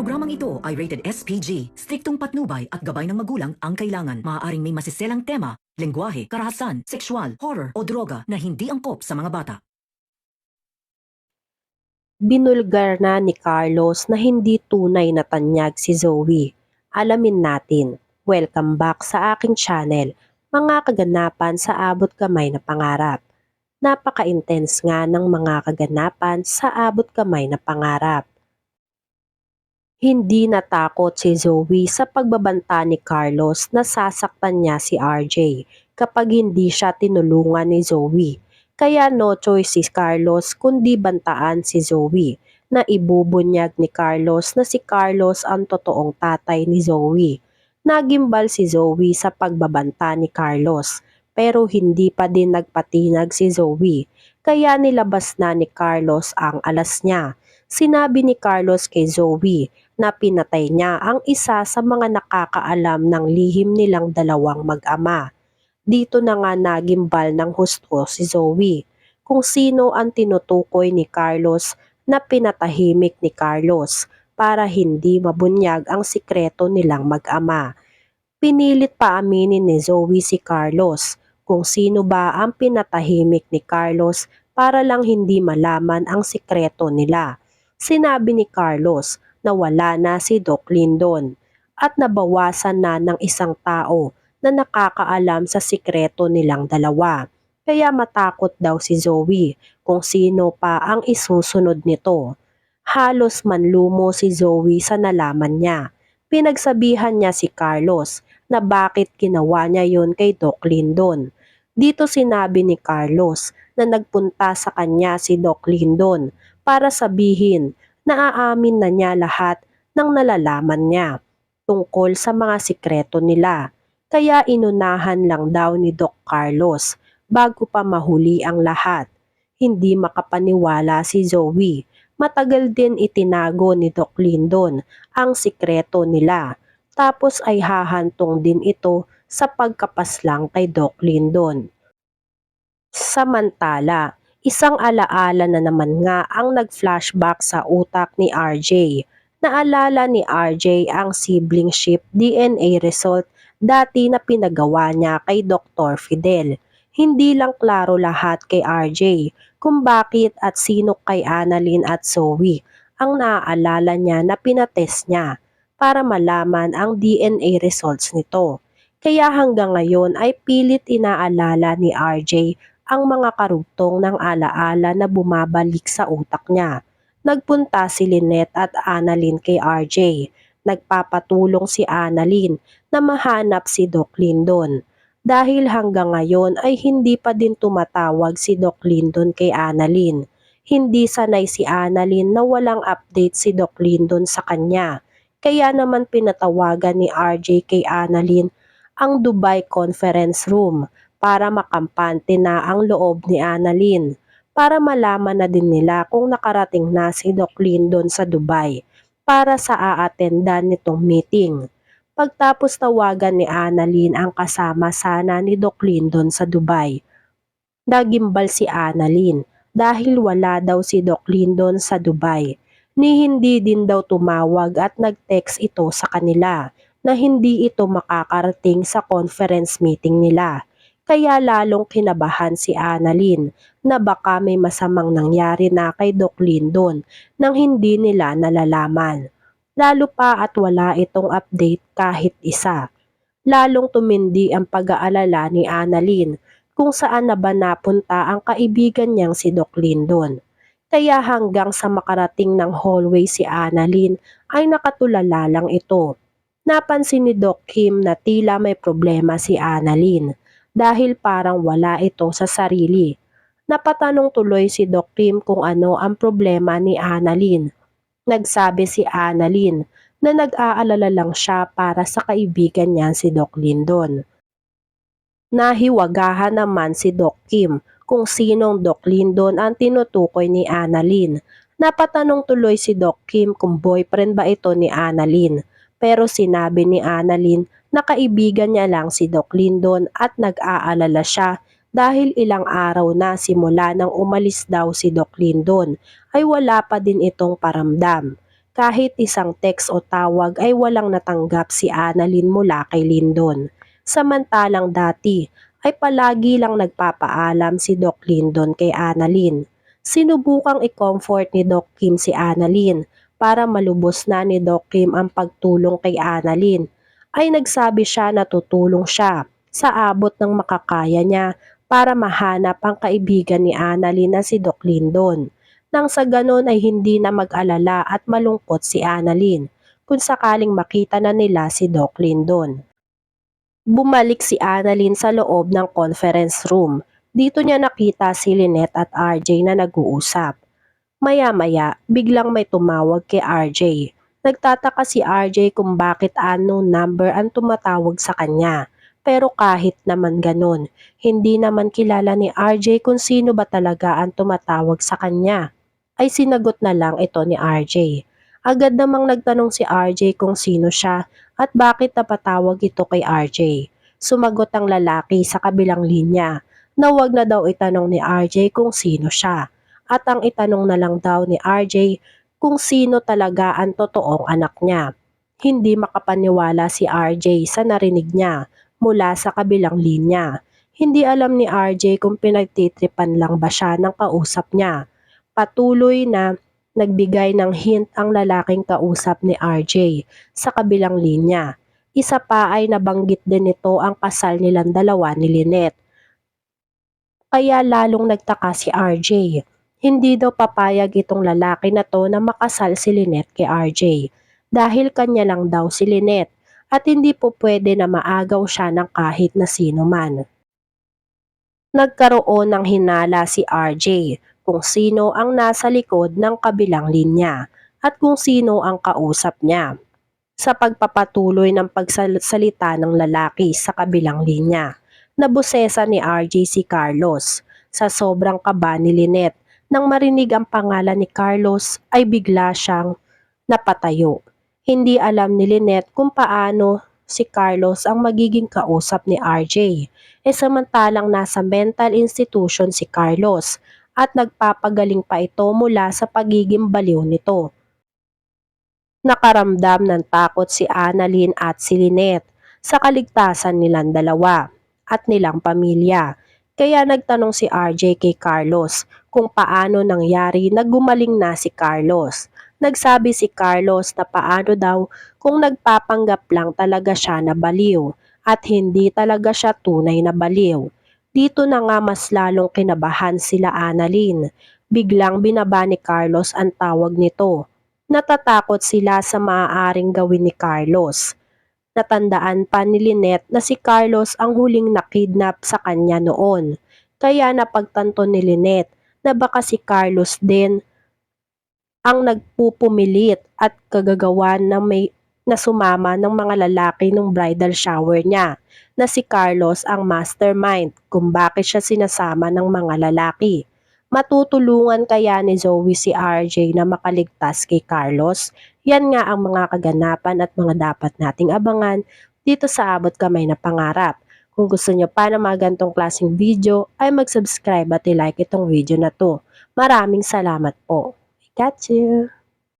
programang ito ay rated SPG. Striktong patnubay at gabay ng magulang ang kailangan. Maaaring may masiselang tema, lengguwahe, karahasan, sexual, horror o droga na hindi angkop sa mga bata. Binulgar na ni Carlos na hindi tunay na tanyag si Zoe. Alamin natin. Welcome back sa aking channel, mga kaganapan sa abot kamay na pangarap. Napaka-intense nga ng mga kaganapan sa abot kamay na pangarap. Hindi natakot si Zoe sa pagbabanta ni Carlos na sasaktan niya si RJ kapag hindi siya tinulungan ni Zoe. Kaya no choice si Carlos kundi bantaan si Zoe na ibubunyag ni Carlos na si Carlos ang totoong tatay ni Zoe. Nagimbal si Zoe sa pagbabanta ni Carlos pero hindi pa din nagpatinag si Zoe kaya nilabas na ni Carlos ang alas niya. Sinabi ni Carlos kay Zoe na pinatay niya ang isa sa mga nakakaalam ng lihim nilang dalawang mag-ama. Dito na nga nagimbal ng husto si Zoe kung sino ang tinutukoy ni Carlos na pinatahimik ni Carlos para hindi mabunyag ang sikreto nilang mag-ama. Pinilit pa aminin ni Zoe si Carlos kung sino ba ang pinatahimik ni Carlos para lang hindi malaman ang sikreto nila. Sinabi ni Carlos na wala na si Doc Lindon at nabawasan na ng isang tao na nakakaalam sa sikreto nilang dalawa. Kaya matakot daw si Zoe kung sino pa ang isusunod nito. Halos manlumo si Zoe sa nalaman niya. Pinagsabihan niya si Carlos na bakit ginawa niya yon kay Doc Lindon. Dito sinabi ni Carlos na nagpunta sa kanya si Doc Lindon para sabihin na aamin na niya lahat ng nalalaman niya tungkol sa mga sikreto nila. Kaya inunahan lang daw ni Doc Carlos bago pa mahuli ang lahat. Hindi makapaniwala si Zoe. Matagal din itinago ni Doc Lindon ang sikreto nila. Tapos ay hahantong din ito sa pagkapaslang kay Doc Lindon. Samantala, isang alaala na naman nga ang nag-flashback sa utak ni RJ. Naalala ni RJ ang siblingship DNA result dati na pinagawa niya kay Dr. Fidel. Hindi lang klaro lahat kay RJ kung bakit at sino kay Annalyn at Zoe ang naaalala niya na pinatest niya para malaman ang DNA results nito. Kaya hanggang ngayon ay pilit inaalala ni RJ ang mga karugtong ng alaala na bumabalik sa utak niya. Nagpunta si Lynette at Annalyn kay RJ. Nagpapatulong si Annalyn na mahanap si Doc Lindon. Dahil hanggang ngayon ay hindi pa din tumatawag si Doc Lindon kay Annalyn. Hindi sanay si Annalyn na walang update si Doc Lindon sa kanya. Kaya naman pinatawagan ni RJ kay Annalyn ang Dubai Conference Room para makampante na ang loob ni Annalyn para malaman na din nila kung nakarating na si Doc Lindon sa Dubai para sa aatendan nitong meeting. Pagtapos tawagan ni Annalyn ang kasama sana ni Doc Lindon sa Dubai. Nagimbal si Annalyn dahil wala daw si Doc Lindon sa Dubai. Ni hindi din daw tumawag at nag-text ito sa kanila na hindi ito makakarating sa conference meeting nila. Kaya lalong kinabahan si Annalyn na baka may masamang nangyari na kay Doc Lindon nang hindi nila nalalaman. Lalo pa at wala itong update kahit isa. Lalong tumindi ang pag-aalala ni Annalyn kung saan na ba napunta ang kaibigan niyang si Doc Lindon. Kaya hanggang sa makarating ng hallway si Annalyn ay nakatulala lang ito. Napansin ni Doc Kim na tila may problema si Annalyn dahil parang wala ito sa sarili. Napatanong tuloy si Doc Kim kung ano ang problema ni Annalyn. Nagsabi si Annalyn na nag-aalala lang siya para sa kaibigan niya si Doc Lindon. Nahiwagahan naman si Doc Kim kung sinong Doc Lindon ang tinutukoy ni Annalyn. Napatanong tuloy si Doc Kim kung boyfriend ba ito ni Annalyn. Pero sinabi ni Annalyn na kaibigan niya lang si Doc Lindon at nag-aalala siya dahil ilang araw na simula nang umalis daw si Doc Lindon ay wala pa din itong paramdam. Kahit isang text o tawag ay walang natanggap si Annalyn mula kay Lyndon. Samantalang dati ay palagi lang nagpapaalam si Doc Lyndon kay Annalyn. Sinubukang i-comfort ni Doc Kim si Annalyn para malubos na ni Doc Kim ang pagtulong kay Annalyn. Ay nagsabi siya na tutulong siya sa abot ng makakaya niya para mahanap ang kaibigan ni Annalyn na si Doc Lyndon. Nang sa ganon ay hindi na mag-alala at malungkot si Annalyn kung sakaling makita na nila si Doc Lyndon. Bumalik si Annalyn sa loob ng conference room. Dito niya nakita si Lynette at RJ na nag-uusap. Maya-maya, biglang may tumawag kay RJ. Nagtataka si RJ kung bakit unknown number ang tumatawag sa kanya. Pero kahit naman ganon, hindi naman kilala ni RJ kung sino ba talaga ang tumatawag sa kanya. Ay sinagot na lang ito ni RJ. Agad namang nagtanong si RJ kung sino siya at bakit napatawag ito kay RJ. Sumagot ang lalaki sa kabilang linya na wag na daw itanong ni RJ kung sino siya at ang itanong na lang daw ni RJ kung sino talaga ang totoong anak niya. Hindi makapaniwala si RJ sa narinig niya mula sa kabilang linya. Hindi alam ni RJ kung pinagtitripan lang ba siya ng kausap niya. Patuloy na nagbigay ng hint ang lalaking kausap ni RJ sa kabilang linya. Isa pa ay nabanggit din nito ang kasal nilang dalawa ni Lynette. Kaya lalong nagtaka si RJ. Hindi daw papayag itong lalaki na to na makasal si Lynette kay RJ dahil kanya lang daw si Lynette at hindi po pwede na maagaw siya ng kahit na sino man. Nagkaroon ng hinala si RJ kung sino ang nasa likod ng kabilang linya at kung sino ang kausap niya. Sa pagpapatuloy ng pagsalita ng lalaki sa kabilang linya, nabosesa ni RJ si Carlos. Sa sobrang kaba ni Lynette, nang marinig ang pangalan ni Carlos ay bigla siyang napatayo. Hindi alam ni Lynette kung paano si Carlos ang magiging kausap ni RJ. Samantalang nasa mental institution si Carlos at nagpapagaling pa ito mula sa pagiging baliw nito. Nakaramdam ng takot si Annalyn at si Lynette sa kaligtasan nilang dalawa at nilang pamilya. Kaya nagtanong si RJ kay Carlos kung paano nangyari na gumaling na si Carlos. Nagsabi si Carlos na paano daw kung nagpapanggap lang talaga siya na baliw at hindi talaga siya tunay na baliw. Dito na nga mas lalong kinabahan sila Annalyn. Biglang binaba ni Carlos ang tawag nito. Natatakot sila sa maaaring gawin ni Carlos. Natandaan pa ni Lynette na si Carlos ang huling nakidnap sa kanya noon. Kaya napagtanto ni Lynette na baka si Carlos din ang nagpupumilit at kagagawan na sumama ng mga lalaki nung bridal shower niya na si Carlos ang mastermind kung bakit siya sinasama ng mga lalaki. Matutulungan kaya ni Zoe si RJ na makaligtas kay Carlos? Yan nga ang mga kaganapan at mga dapat nating abangan dito sa Abot Kamay na Pangarap. Kung gusto nyo pa ng mga gantong klaseng video ay mag-subscribe at i-like itong video na to. Maraming salamat po. I got you!